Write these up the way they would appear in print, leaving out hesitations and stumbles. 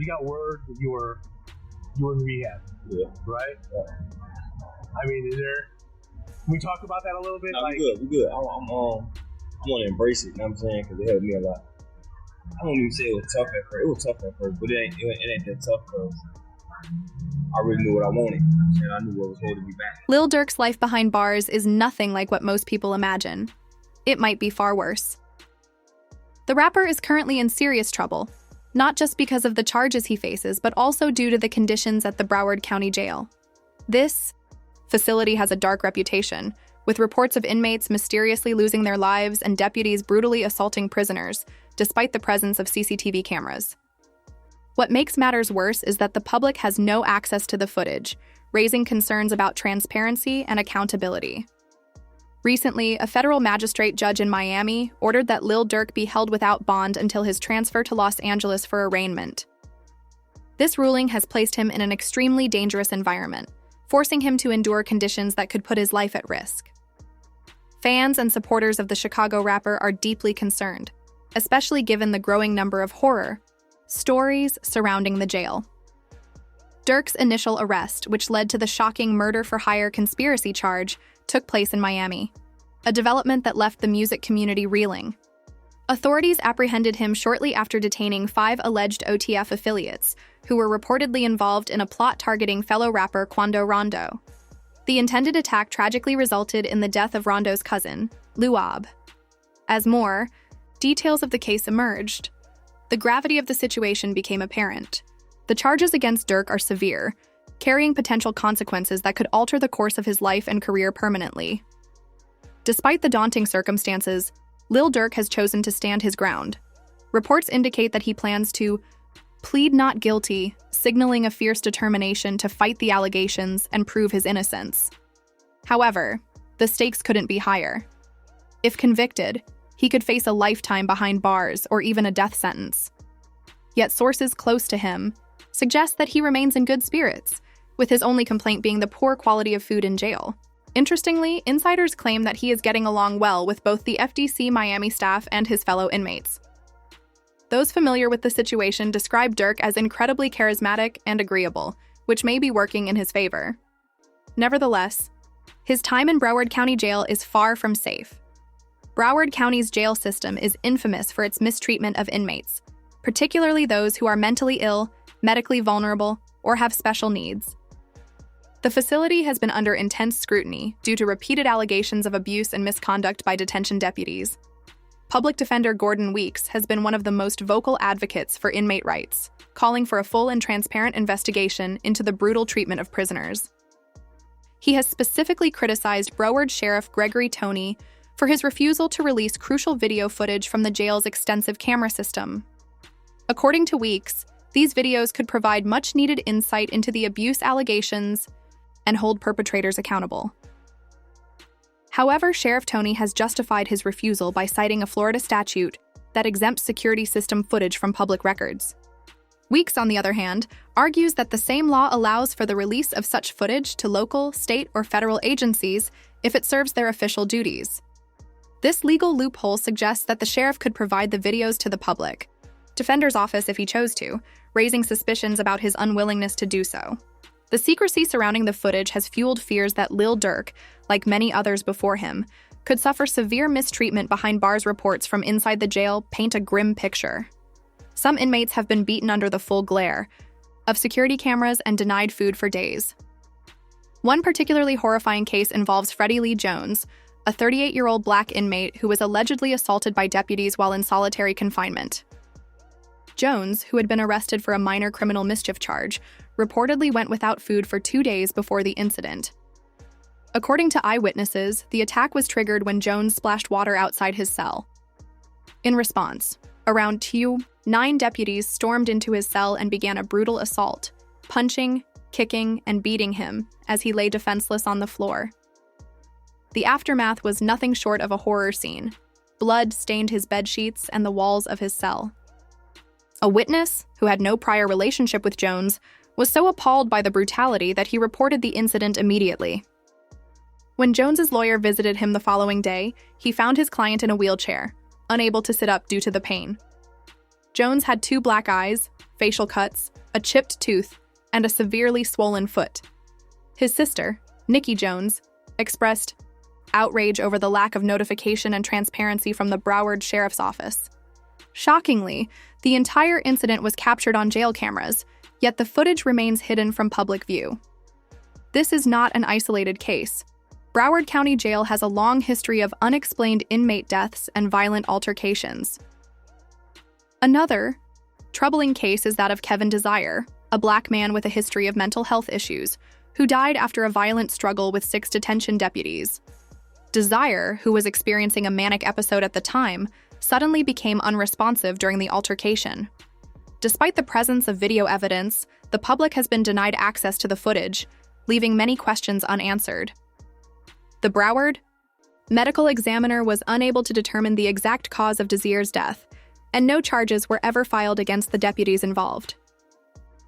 You got word that you were in rehab. Yeah. Right? Yeah. I mean, can we talk about that a little bit? No, we good. I'm gonna embrace it, you know what I'm saying? Because it helped me a lot. I won't even say it was tough at first. It was tough at first, but it ain't that tough because I really knew what I wanted. And I knew what was holding me back. Lil Durk's life behind bars is nothing like what most people imagine. It might be far worse. The rapper is currently in serious trouble, not just because of the charges he faces, but also due to the conditions at the Broward County Jail. This facility has a dark reputation, with reports of inmates mysteriously losing their lives and deputies brutally assaulting prisoners, despite the presence of CCTV cameras. What makes matters worse is that the public has no access to the footage, raising concerns about transparency and accountability. Recently, a federal magistrate judge in Miami ordered that Lil Durk be held without bond until his transfer to Los Angeles for arraignment. This ruling has placed him in an extremely dangerous environment, forcing him to endure conditions that could put his life at risk. Fans and supporters of the Chicago rapper are deeply concerned, especially given the growing number of horror stories surrounding the jail. Durk's initial arrest, which led to the shocking murder-for-hire conspiracy charge, took place in Miami, a development that left the music community reeling. Authorities apprehended him shortly after detaining 5 alleged OTF affiliates, who were reportedly involved in a plot targeting fellow rapper Quando Rondo. The intended attack tragically resulted in the death of Rondo's cousin, Luab. As more details of the case emerged, the gravity of the situation became apparent. The charges against Durk are severe, carrying potential consequences that could alter the course of his life and career permanently. Despite the daunting circumstances, Lil Durk has chosen to stand his ground. Reports indicate that he plans to plead not guilty, signaling a fierce determination to fight the allegations and prove his innocence. However, the stakes couldn't be higher. If convicted, he could face a lifetime behind bars or even a death sentence. Yet sources close to him suggest that he remains in good spirits, with his only complaint being the poor quality of food in jail. Interestingly, insiders claim that he is getting along well with both the FDC Miami staff and his fellow inmates. Those familiar with the situation describe Durk as incredibly charismatic and agreeable, which may be working in his favor. Nevertheless, his time in Broward County Jail is far from safe. Broward County's jail system is infamous for its mistreatment of inmates, particularly those who are mentally ill, medically vulnerable, or have special needs. The facility has been under intense scrutiny due to repeated allegations of abuse and misconduct by detention deputies. Public Defender Gordon Weeks has been one of the most vocal advocates for inmate rights, calling for a full and transparent investigation into the brutal treatment of prisoners. He has specifically criticized Broward Sheriff Gregory Toney for his refusal to release crucial video footage from the jail's extensive camera system. According to Weeks, these videos could provide much-needed insight into the abuse allegations and hold perpetrators accountable. However, Sheriff Toney has justified his refusal by citing a Florida statute that exempts security system footage from public records. Weeks, on the other hand, argues that the same law allows for the release of such footage to local, state, or federal agencies if it serves their official duties. This legal loophole suggests that the sheriff could provide the videos to the public, defender's office if he chose to, raising suspicions about his unwillingness to do so. The secrecy surrounding the footage has fueled fears that Lil Durk, like many others before him, could suffer severe mistreatment behind bars. Reports from inside the jail paint a grim picture. Some inmates have been beaten under the full glare of security cameras and denied food for days. One particularly horrifying case involves Freddie Lee Jones, a 38-year-old black inmate who was allegedly assaulted by deputies while in solitary confinement. Jones, who had been arrested for a minor criminal mischief charge, reportedly went without food for 2 days before the incident. According to eyewitnesses, the attack was triggered when Jones splashed water outside his cell. In response, around 9 deputies stormed into his cell and began a brutal assault, punching, kicking, and beating him as he lay defenseless on the floor. The aftermath was nothing short of a horror scene. Blood stained his bedsheets and the walls of his cell. A witness, who had no prior relationship with Jones, was so appalled by the brutality that he reported the incident immediately. When Jones's lawyer visited him the following day, he found his client in a wheelchair, unable to sit up due to the pain. Jones had 2 black eyes, facial cuts, a chipped tooth, and a severely swollen foot. His sister, Nikki Jones, expressed outrage over the lack of notification and transparency from the Broward Sheriff's Office. Shockingly, the entire incident was captured on jail cameras, yet the footage remains hidden from public view. This is not an isolated case. Broward County Jail has a long history of unexplained inmate deaths and violent altercations. Another troubling case is that of Kevin Desire, a black man with a history of mental health issues, who died after a violent struggle with 6 detention deputies. Desire, who was experiencing a manic episode at the time, suddenly became unresponsive during the altercation. Despite the presence of video evidence, the public has been denied access to the footage, leaving many questions unanswered. The Broward medical examiner was unable to determine the exact cause of Desire's death, and no charges were ever filed against the deputies involved.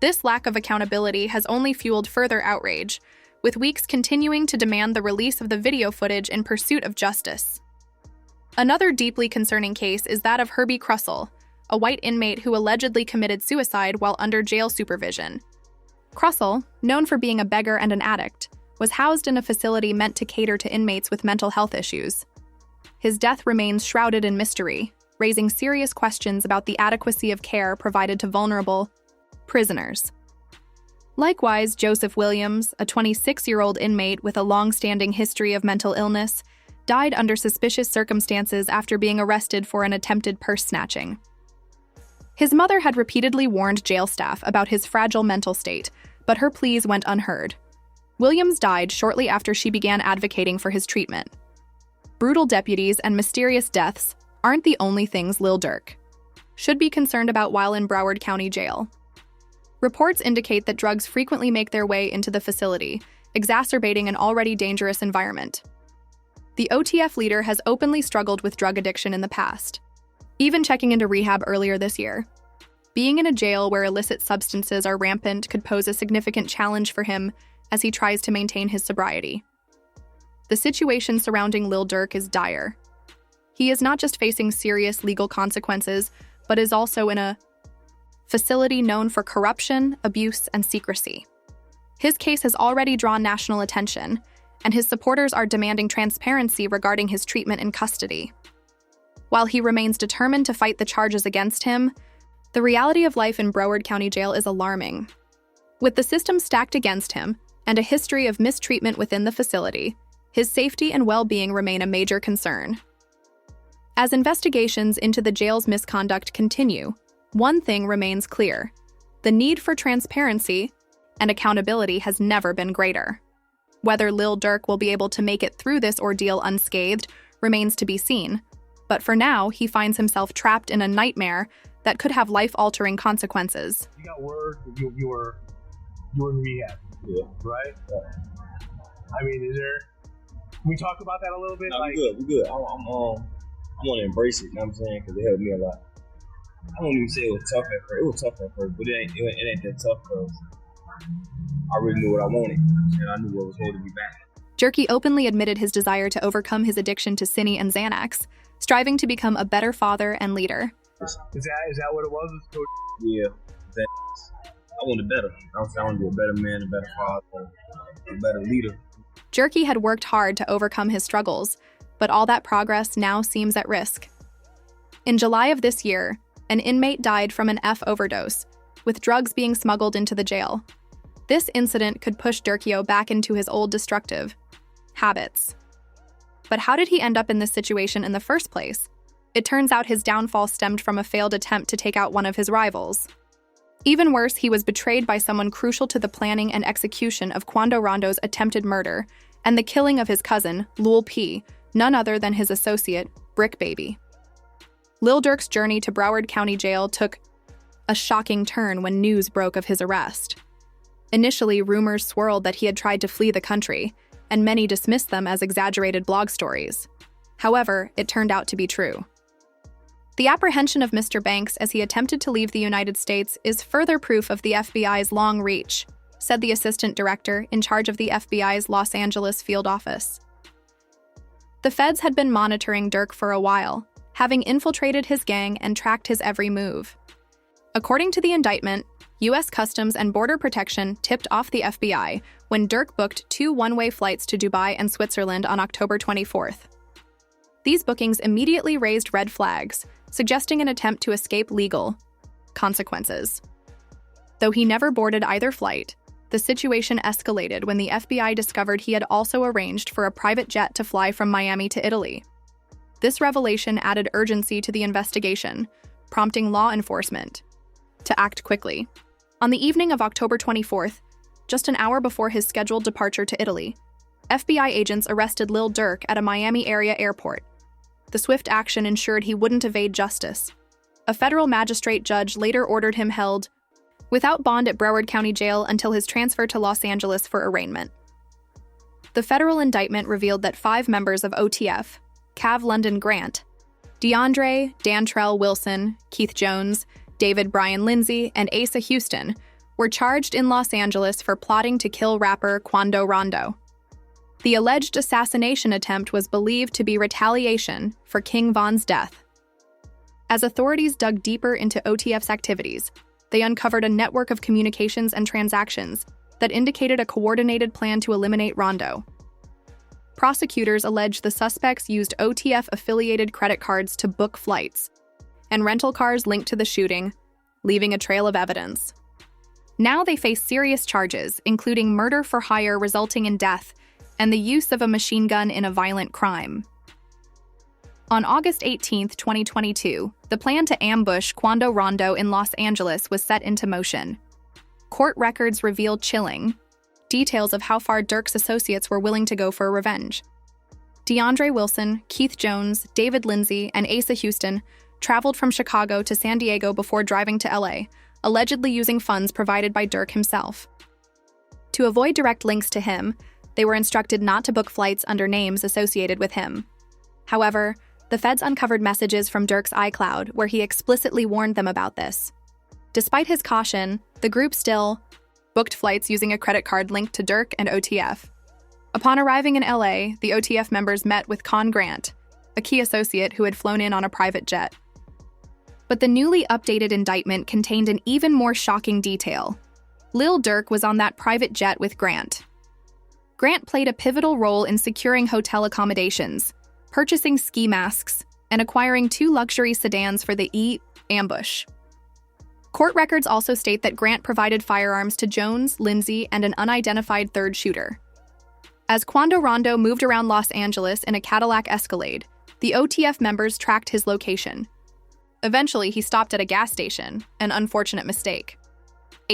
This lack of accountability has only fueled further outrage, with Weeks continuing to demand the release of the video footage in pursuit of justice. Another deeply concerning case is that of Herbie Crussell, a white inmate who allegedly committed suicide while under jail supervision. Crussell, known for being a beggar and an addict, was housed in a facility meant to cater to inmates with mental health issues. His death remains shrouded in mystery, raising serious questions about the adequacy of care provided to vulnerable prisoners. Likewise, Joseph Williams, a 26-year-old inmate with a long-standing history of mental illness, died under suspicious circumstances after being arrested for an attempted purse snatching. His mother had repeatedly warned jail staff about his fragile mental state, but her pleas went unheard. Williams died shortly after she began advocating for his treatment. Brutal deputies and mysterious deaths aren't the only things Lil Durk should be concerned about while in Broward County Jail. Reports indicate that drugs frequently make their way into the facility, exacerbating an already dangerous environment. The OTF leader has openly struggled with drug addiction in the past, even checking into rehab earlier this year. Being in a jail where illicit substances are rampant could pose a significant challenge for him as he tries to maintain his sobriety. The situation surrounding Lil Durk is dire. He is not just facing serious legal consequences, but is also in a facility known for corruption, abuse, and secrecy. His case has already drawn national attention, and his supporters are demanding transparency regarding his treatment in custody. While he remains determined to fight the charges against him, the reality of life in Broward County Jail is alarming. With the system stacked against him and a history of mistreatment within the facility, his safety and well-being remain a major concern. As investigations into the jail's misconduct continue, one thing remains clear: the need for transparency and accountability has never been greater. Whether Lil Durk will be able to make it through this ordeal unscathed remains to be seen, but for now, he finds himself trapped in a nightmare that could have life-altering consequences. You got word that you were in rehab, right? I mean, can we talk about that a little bit? No, we good. I want to embrace it, you know what I'm saying? Because it helped me a lot. I won't even say it was tough at first. It was tough at first, but it ain't that tough because I really knew what I wanted, and I knew what was holding me back. Jerky openly admitted his desire to overcome his addiction to Cine and Xanax, striving to become a better father and leader. Is that what it was? Yeah, I wanted better. I wanted to be a better man, a better father, a better leader. Jerky had worked hard to overcome his struggles, but all that progress now seems at risk. In July of this year, an inmate died from an F overdose, with drugs being smuggled into the jail. This incident could push Durkio back into his old destructive habits. But how did he end up in this situation in the first place? It turns out his downfall stemmed from a failed attempt to take out one of his rivals. Even worse, he was betrayed by someone crucial to the planning and execution of Quando Rondo's attempted murder and the killing of his cousin, Lul P., none other than his associate, Brick Baby. Lil Durk's journey to Broward County Jail took a shocking turn when news broke of his arrest. Initially, rumors swirled that he had tried to flee the country, and many dismissed them as exaggerated blog stories. However, it turned out to be true. The apprehension of Mr. Banks as he attempted to leave the United States is further proof of the FBI's long reach, said the assistant director in charge of the FBI's Los Angeles field office. The feds had been monitoring Durk for a while, having infiltrated his gang and tracked his every move. According to the indictment, U.S. Customs and Border Protection tipped off the FBI when Durk booked 2 one-way flights to Dubai and Switzerland on October 24th. These bookings immediately raised red flags, suggesting an attempt to escape legal consequences. Though he never boarded either flight, the situation escalated when the FBI discovered he had also arranged for a private jet to fly from Miami to Italy. This revelation added urgency to the investigation, prompting law enforcement to act quickly. On the evening of October 24th, just an hour before his scheduled departure to Italy, FBI agents arrested Lil Durk at a Miami area airport. The swift action ensured he wouldn't evade justice. A federal magistrate judge later ordered him held without bond at Broward County Jail until his transfer to Los Angeles for arraignment. The federal indictment revealed that 5 members of OTF, Cav London Grant, DeAndre Dantrell Wilson, Keith Jones, David Brian Lindsay, and Asa Houston were charged in Los Angeles for plotting to kill rapper Quando Rondo. The alleged assassination attempt was believed to be retaliation for King Von's death. As authorities dug deeper into OTF's activities, they uncovered a network of communications and transactions that indicated a coordinated plan to eliminate Rondo. Prosecutors alleged the suspects used OTF-affiliated credit cards to book flights and rental cars linked to the shooting, leaving a trail of evidence. Now they face serious charges, including murder for hire resulting in death and the use of a machine gun in a violent crime. On August 18, 2022, the plan to ambush Quando Rondo in Los Angeles was set into motion. Court records revealed chilling details of how far Durk's associates were willing to go for revenge. DeAndre Wilson, Keith Jones, David Lindsay, and Asa Houston traveled from Chicago to San Diego before driving to LA, allegedly using funds provided by Durk himself. To avoid direct links to him, they were instructed not to book flights under names associated with him. However, the feds uncovered messages from Durk's iCloud where he explicitly warned them about this. Despite his caution, the group still booked flights using a credit card linked to Durk and OTF. Upon arriving in LA, the OTF members met with Con Grant, a key associate who had flown in on a private jet. But the newly updated indictment contained an even more shocking detail. Lil Durk was on that private jet with Grant. Grant played a pivotal role in securing hotel accommodations, purchasing ski masks, and acquiring 2 luxury sedans for the ambush. Court records also state that Grant provided firearms to Jones, Lindsay, and an unidentified third shooter. As Quando Rondo moved around Los Angeles in a Cadillac Escalade, the OTF members tracked his location. Eventually, he stopped at a gas station, an unfortunate mistake.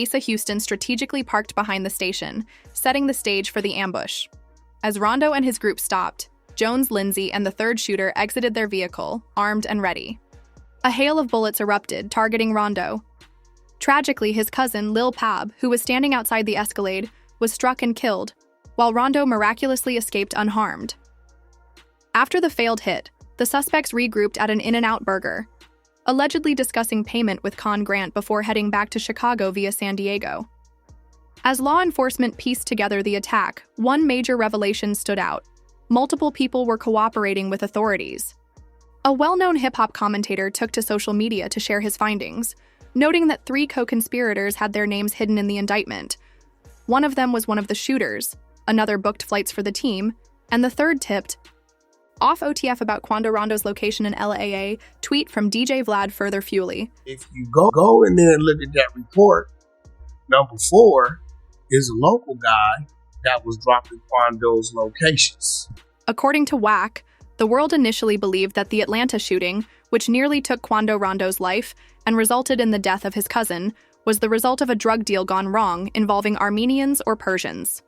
Asa Houston strategically parked behind the station, setting the stage for the ambush. As Rondo and his group stopped, Jones, Lindsay, and the third shooter exited their vehicle, armed and ready. A hail of bullets erupted, targeting Rondo. Tragically, his cousin, Lil Pab, who was standing outside the Escalade, was struck and killed, while Rondo miraculously escaped unharmed. After the failed hit, the suspects regrouped at an In-N-Out Burger, allegedly discussing payment with Con Grant before heading back to Chicago via San Diego. As law enforcement pieced together the attack, one major revelation stood out. Multiple people were cooperating with authorities. A well-known hip-hop commentator took to social media to share his findings, noting that 3 co-conspirators had their names hidden in the indictment. One of them was one of the shooters, another booked flights for the team, and the third tipped off OTF about Quando Rondo's location in LAA. Tweet from DJ Vlad further fuely. If you go in there and look at that report, number 4 is a local guy that was dropping Quando's locations. According to WAC, the world initially believed that the Atlanta shooting, which nearly took Quando Rondo's life and resulted in the death of his cousin, was the result of a drug deal gone wrong involving Armenians or Persians.